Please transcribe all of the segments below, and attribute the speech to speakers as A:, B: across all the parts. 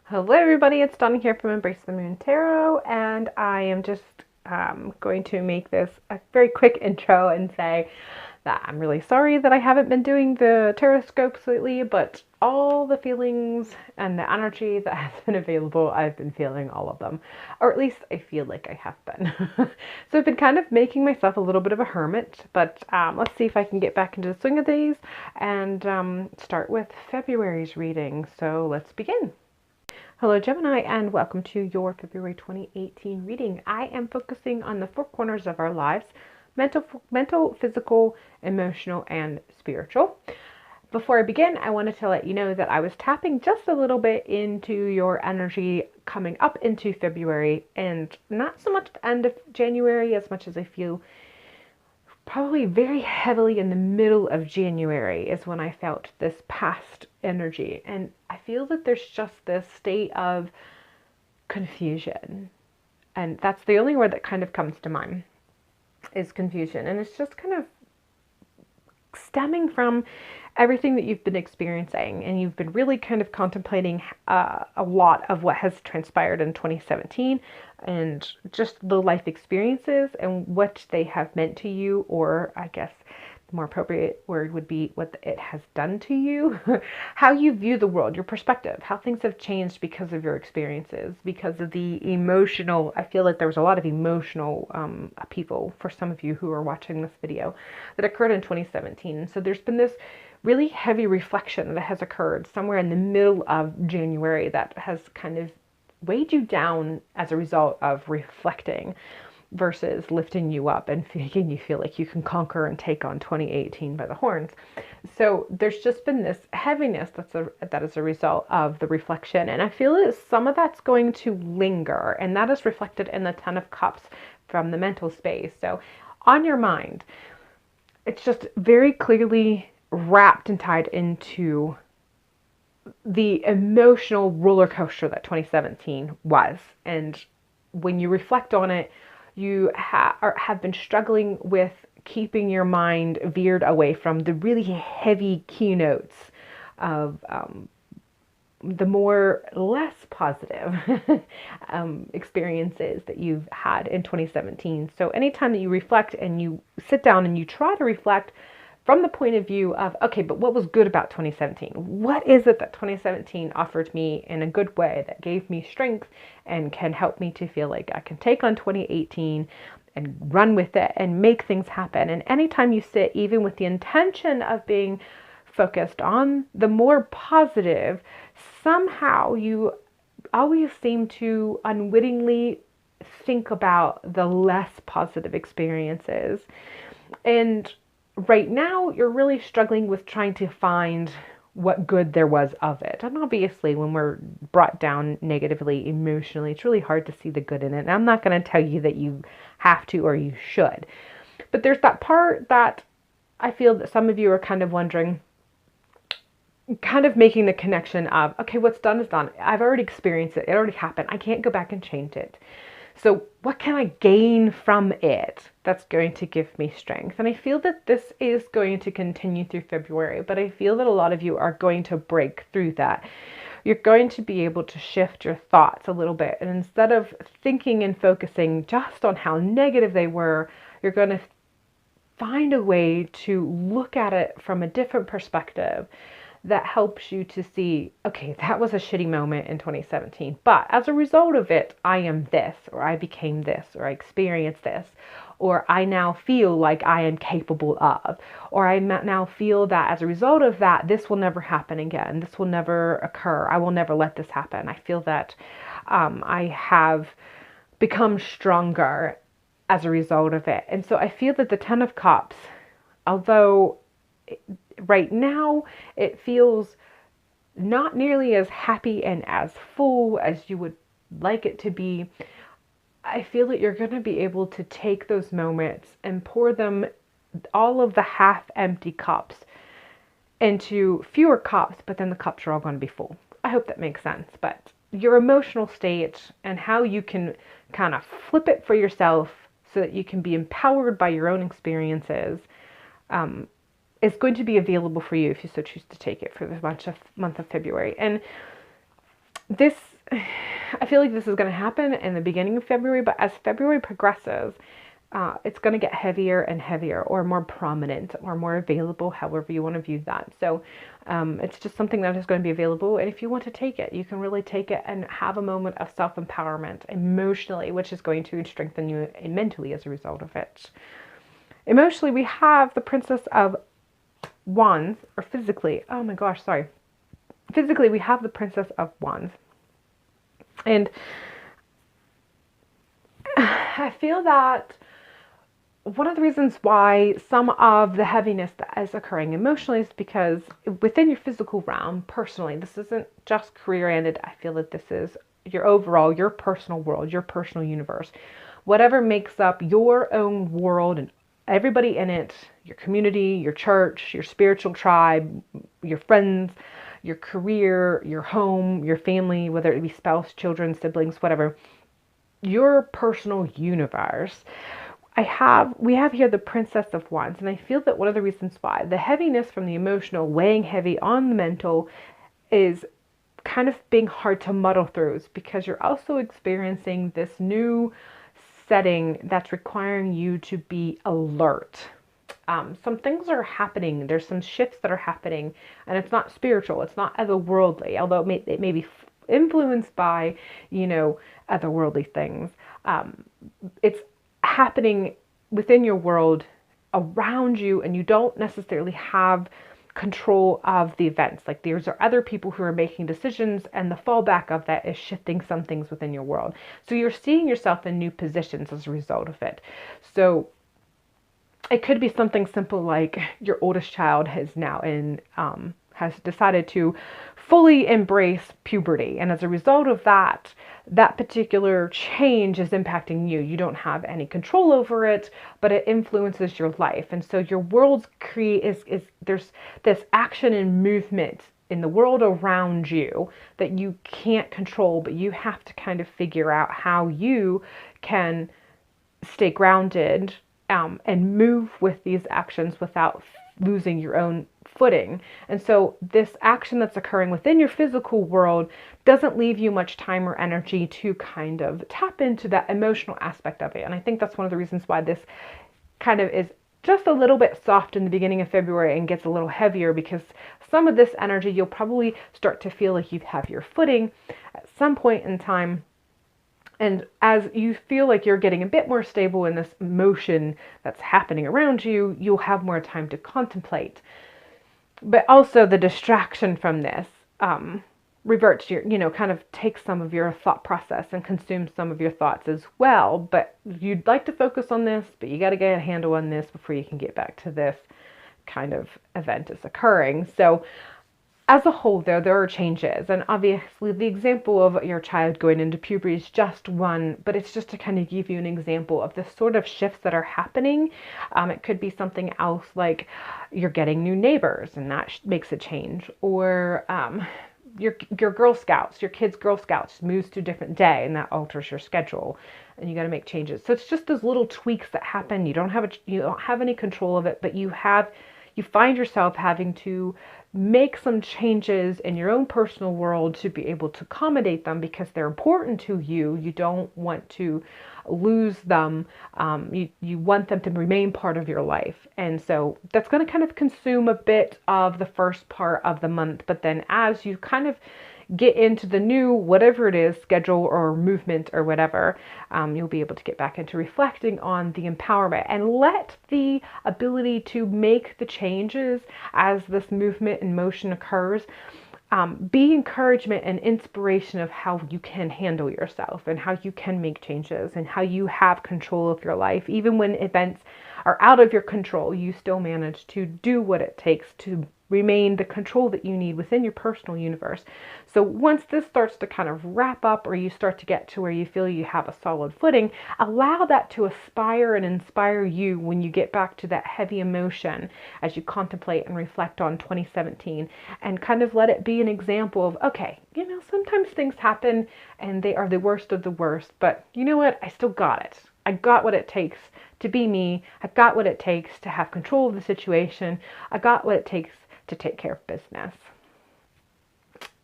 A: Hello everybody, it's Donna here from Embrace the Moon Tarot, and I am just going to make this a very quick intro and say that I'm really sorry that I haven't been doing the Taroscopes lately, but all the feelings and the energy that has been available, I've been feeling all of them, or at least I feel like I have been. So I've been kind of making myself a little bit of a hermit, but let's see if I can get back into the swing of these and start with February's reading. So let's begin. Hello Gemini, and welcome to your February 2018 reading. I am focusing on the four corners of our lives: mental, physical, emotional, and spiritual. Before I begin, I wanted to let you know that I was tapping just a little bit into your energy coming up into February, and not so much the end of January as much as I feel probably very heavily in the middle of January is when I felt this past energy. And I feel that there's just this state of confusion. And that's the only word that kind of comes to mind, is confusion. And it's just kind of stemming from everything that you've been experiencing, and you've been really kind of contemplating a lot of what has transpired in 2017 and just the life experiences and what they have meant to you, or I guess the more appropriate word would be what it has done to you, how you view the world, your perspective, how things have changed because of your experiences, because of the emotional. I feel like there was a lot of emotional upheaval for some of you who are watching this video that occurred in 2017. So there's been this really heavy reflection that has occurred somewhere in the middle of January that has kind of weighed you down as a result of reflecting versus lifting you up and making you feel like you can conquer and take on 2018 by the horns. So there's just been this heaviness that is a result of the reflection, and I feel that some of that's going to linger, and that is reflected in the Ten of Cups from the mental space. So on your mind, it's just very clearly wrapped and tied into the emotional roller coaster that 2017 was. And when you reflect on it, you have been struggling with keeping your mind veered away from the really heavy keynotes of the less positive experiences that you've had in 2017. So anytime that you reflect and you sit down and you try to reflect from the point of view of, okay, but what was good about 2017? What is it that 2017 offered me in a good way that gave me strength and can help me to feel like I can take on 2018 and run with it and make things happen? And anytime you sit, even with the intention of being focused on the more positive, somehow you always seem to unwittingly think about the less positive experiences. And right now, you're really struggling with trying to find what good there was of it. And obviously, when we're brought down negatively, emotionally, it's really hard to see the good in it. And I'm not going to tell you that you have to or you should. But there's that part that I feel that some of you are kind of wondering, kind of making the connection of, okay, what's done is done. I've already experienced it. It already happened. I can't go back and change it. So what can I gain from it that's going to give me strength? And I feel that this is going to continue through February, but I feel that a lot of you are going to break through that. You're going to be able to shift your thoughts a little bit. And instead of thinking and focusing just on how negative they were, you're going to find a way to look at it from a different perspective that helps you to see, okay, that was a shitty moment in 2017, but as a result of it, I am this, or I became this, or I experienced this, or I now feel like I am capable of, or I now feel that as a result of that, this will never happen again. This will never occur. I will never let this happen. I feel that I have become stronger as a result of it. And so I feel that the Ten of Cups, although right now it feels not nearly as happy and as full as you would like it to be, I feel that you're going to be able to take those moments and pour them, all of the half empty cups, into fewer cups, but then the cups are all going to be full. I hope that makes sense. But your emotional state and how you can kind of flip it for yourself so that you can be empowered by your own experiences is going to be available for you if you so choose to take it for the month of February. And this I feel like this is going to happen in the beginning of February, but as February progresses, it's going to get heavier and heavier, or more prominent, or more available, however you want to view that. So it's just something that is going to be available. And if you want to take it, you can really take it and have a moment of self-empowerment emotionally, which is going to strengthen you mentally as a result of it. Emotionally, we have the Princess of Wands, or physically, oh my gosh, sorry. Physically, we have the Princess of Wands. And I feel that one of the reasons why some of the heaviness that is occurring emotionally is because within your physical realm, personally, this isn't just career-ended. I feel that this is your overall, your personal world, your personal universe. Whatever makes up your own world and everybody in it, your community, your church, your spiritual tribe, your friends, your career, your home, your family, whether it be spouse, children, siblings, whatever, your personal universe. We have here the Princess of Wands, and I feel that one of the reasons why the heaviness from the emotional weighing heavy on the mental is kind of being hard to muddle through is because you're also experiencing this new setting that's requiring you to be alert. Some things are happening. There's some shifts that are happening, and it's not spiritual. It's not otherworldly, although it may be influenced by, otherworldly things. It's happening within your world around you, and you don't necessarily have control of the events. Like, there are other people who are making decisions, and the fallback of that is shifting some things within your world. So you're seeing yourself in new positions as a result of it. So it could be something simple like your oldest child has decided to fully embrace puberty, and as a result of that, that particular change is impacting you. You don't have any control over it, but it influences your life. And so your world's there's this action and movement in the world around you that you can't control, but you have to kind of figure out how you can stay grounded and move with these actions without losing your own footing. And so this action that's occurring within your physical world doesn't leave you much time or energy to kind of tap into that emotional aspect of it. And I think that's one of the reasons why this kind of is just a little bit soft in the beginning of February and gets a little heavier, because some of this energy you'll probably start to feel like you have your footing at some point in time. And as you feel like you're getting a bit more stable in this motion that's happening around you, you'll have more time to contemplate. But also the distraction from this reverts your, kind of takes some of your thought process and consumes some of your thoughts as well. But you'd like to focus on this, but you got to get a handle on this before you can get back to this kind of event is occurring. So as a whole, though, there are changes, and obviously the example of your child going into puberty is just one, but it's just to kind of give you an example of the sort of shifts that are happening. It could be something else like you're getting new neighbors, and that makes a change, or your Girl Scouts, your kids' Girl Scouts moves to a different day, and that alters your schedule, and you got to make changes. So it's just those little tweaks that happen. You don't have any control of it, but you find yourself having to make some changes in your own personal world to be able to accommodate them because they're important to you. You don't want to lose them. You want them to remain part of your life. And so that's going to kind of consume a bit of the first part of the month. But then as you kind of get into the new, whatever it is, schedule or movement or whatever, you'll be able to get back into reflecting on the empowerment and let the ability to make the changes as this movement and motion occurs be encouragement and inspiration of how you can handle yourself and how you can make changes and how you have control of your life. Even when events are out of your control, you still manage to do what it takes to remain the control that you need within your personal universe. So once this starts to kind of wrap up, or you start to get to where you feel you have a solid footing, allow that to aspire and inspire you when you get back to that heavy emotion as you contemplate and reflect on 2017, and kind of let it be an example of, okay, sometimes things happen and they are the worst of the worst, but you know what? I still got it. I got what it takes to be me. I got what it takes to have control of the situation. I got what it takes to take care of business.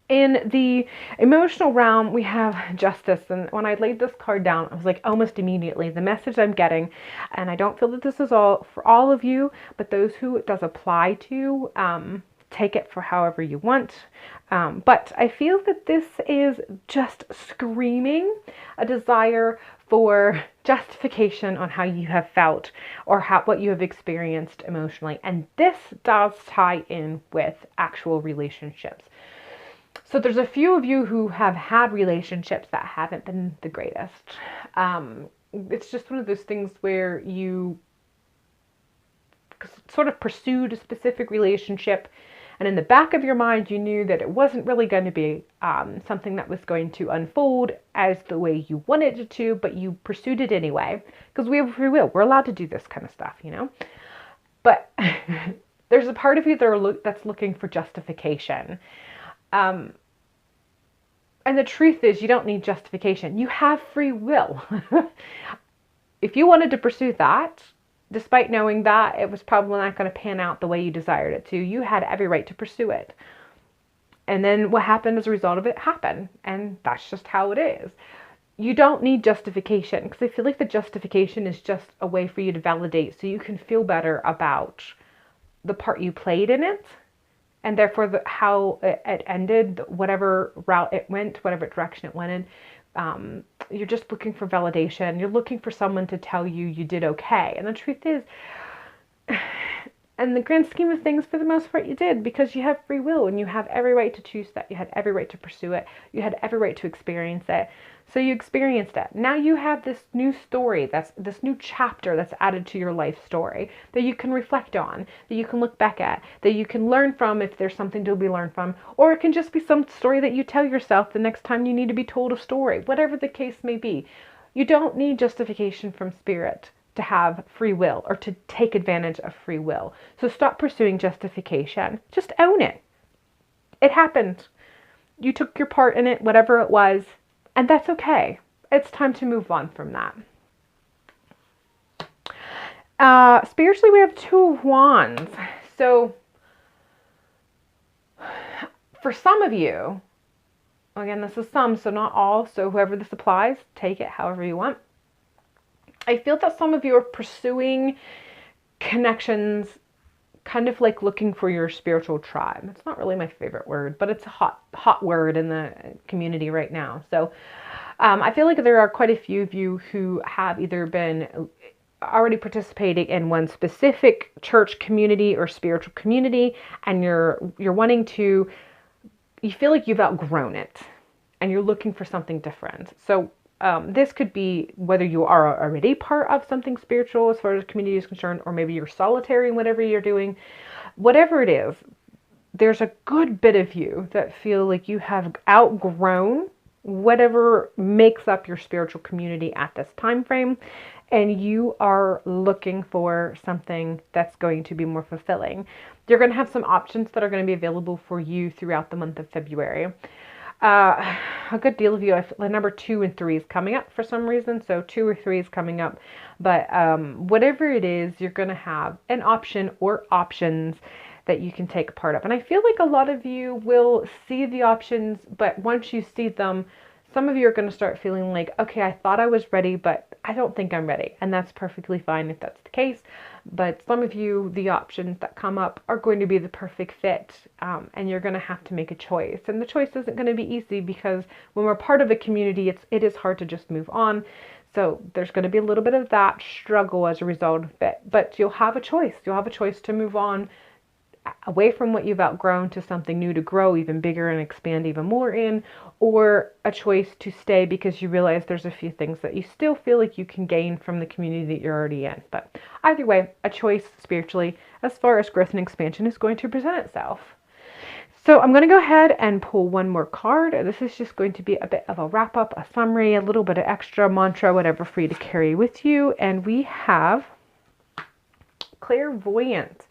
A: In the emotional realm, we have justice. And when I laid this card down, I was like, almost immediately, the message I'm getting, and I don't feel that this is all for all of you, but those who it does apply to, take it for however you want. But I feel that this is just screaming a desire for justification on how you have felt or what you have experienced emotionally. And this does tie in with actual relationships. So there's a few of you who have had relationships that haven't been the greatest. It's just one of those things where you sort of pursued a specific relationship, and in the back of your mind, you knew that it wasn't really going to be something that was going to unfold as the way you wanted it to, but you pursued it anyway, because we have free will. We're allowed to do this kind of stuff, you know? But there's a part of you that's looking for justification. And the truth is, you don't need justification. You have free will. If you wanted to pursue that, despite knowing that it was probably not going to pan out the way you desired it to, you had every right to pursue it. And then what happened as a result of it happened. And that's just how it is. You don't need justification, because I feel like the justification is just a way for you to validate so you can feel better about the part you played in it. And therefore, how it ended, whatever route it went, whatever direction it went in, you're just looking for validation. You're looking for someone to tell you you did okay. And the truth is, in the grand scheme of things, for the most part, you did, because you have free will and you have every right to choose that. You had every right to pursue it. You had every right to experience it. So you experienced it. Now you have this new story, this new chapter that's added to your life story that you can reflect on, that you can look back at, that you can learn from if there's something to be learned from, or it can just be some story that you tell yourself the next time you need to be told a story, whatever the case may be. You don't need justification from spirit to have free will or to take advantage of free will. So stop pursuing justification. Just own it. It happened. You took your part in it, whatever it was, and that's okay. It's time to move on from that. Spiritually, we have Two of Wands. So for some of you, again, this is some, so not all, so whoever this applies, take it however you want. I feel that some of you are pursuing connections, kind of like looking for your spiritual tribe. It's not really my favorite word, but it's a hot word in the community right now. So I feel like there are quite a few of you who have either been already participating in one specific church community or spiritual community, and you're wanting to, you feel like you've outgrown it and you're looking for something different. So this could be whether you are already part of something spiritual as far as community is concerned, or maybe you're solitary in whatever you're doing. Whatever it is, there's a good bit of you that feel like you have outgrown whatever makes up your spiritual community at this time frame, and you are looking for something that's going to be more fulfilling. You're going to have some options that are going to be available for you throughout the month of February. A good deal of you, the number 2 and 3 is coming up for some reason, so 2 or 3 is coming up, but whatever it is, you're going to have an option or options that you can take part of. And I feel like a lot of you will see the options, but once you see them, some of you are going to start feeling like, okay, I thought I was ready, but I don't think I'm ready. And that's perfectly fine if that's the case. But some of you, the options that come up are going to be the perfect fit. And you're going to have to make a choice. And the choice isn't going to be easy, because when we're part of a community, it is hard to just move on. So there's going to be a little bit of that struggle as a result of it. But you'll have a choice. You'll have a choice to move on away from what you've outgrown to something new to grow even bigger and expand even more in, or a choice to stay because you realize there's a few things that you still feel like you can gain from the community that you're already in. But either way, a choice spiritually as far as growth and expansion is going to present itself. So I'm going to go ahead and pull one more card. This is just going to be a bit of a wrap up, a summary, a little bit of extra mantra, whatever for you to carry with you. And we have Clairvoyant.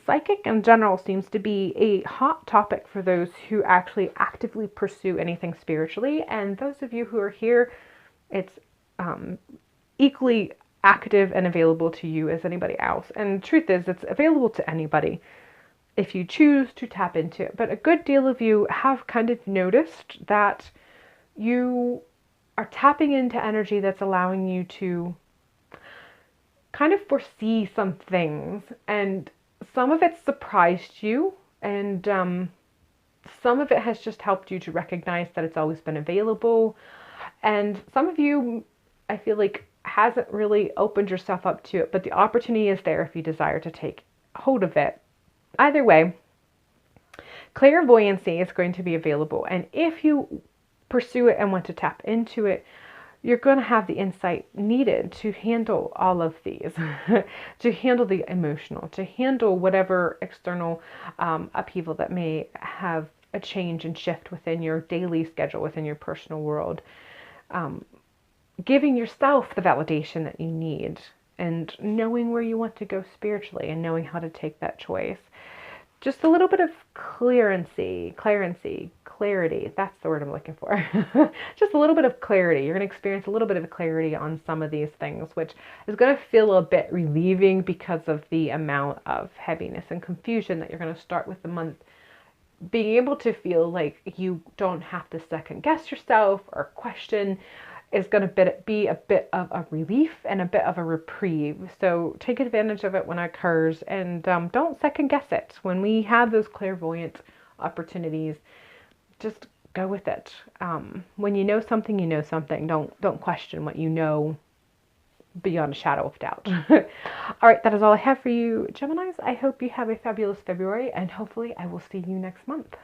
A: Psychic in general seems to be a hot topic for those who actually actively pursue anything spiritually. And those of you who are here, it's equally active and available to you as anybody else. And the truth is, it's available to anybody. if you choose to tap into it. But a good deal of you have kind of noticed that you are tapping into energy that's allowing you to kind of foresee some things, and some of it surprised you, and some of it has just helped you to recognize that it's always been available, and some of you, I feel like, hasn't really opened yourself up to it, but the opportunity is there if you desire to take hold of it. Either way, clairvoyancy is going to be available, and if you pursue it and want to tap into it, you're going to have the insight needed to handle all of these, to handle the emotional, to handle whatever external upheaval that may have a change and shift within your daily schedule, within your personal world. Giving yourself the validation that you need, and knowing where you want to go spiritually, and knowing how to take that choice. Just a little bit of clarity, that's the word I'm looking for. Just a little bit of clarity. You're going to experience a little bit of clarity on some of these things, which is going to feel a bit relieving because of the amount of heaviness and confusion that you're going to start with the month. Being able to feel like you don't have to second guess yourself or question is going to be a bit of a relief and a bit of a reprieve. So take advantage of it when it occurs, and don't second guess it. When we have those clairvoyant opportunities, just go with it. When you know something, you know something. Don't question what you know beyond a shadow of doubt. All right, that is all I have for you, Geminis. I hope you have a fabulous February, and hopefully I will see you next month.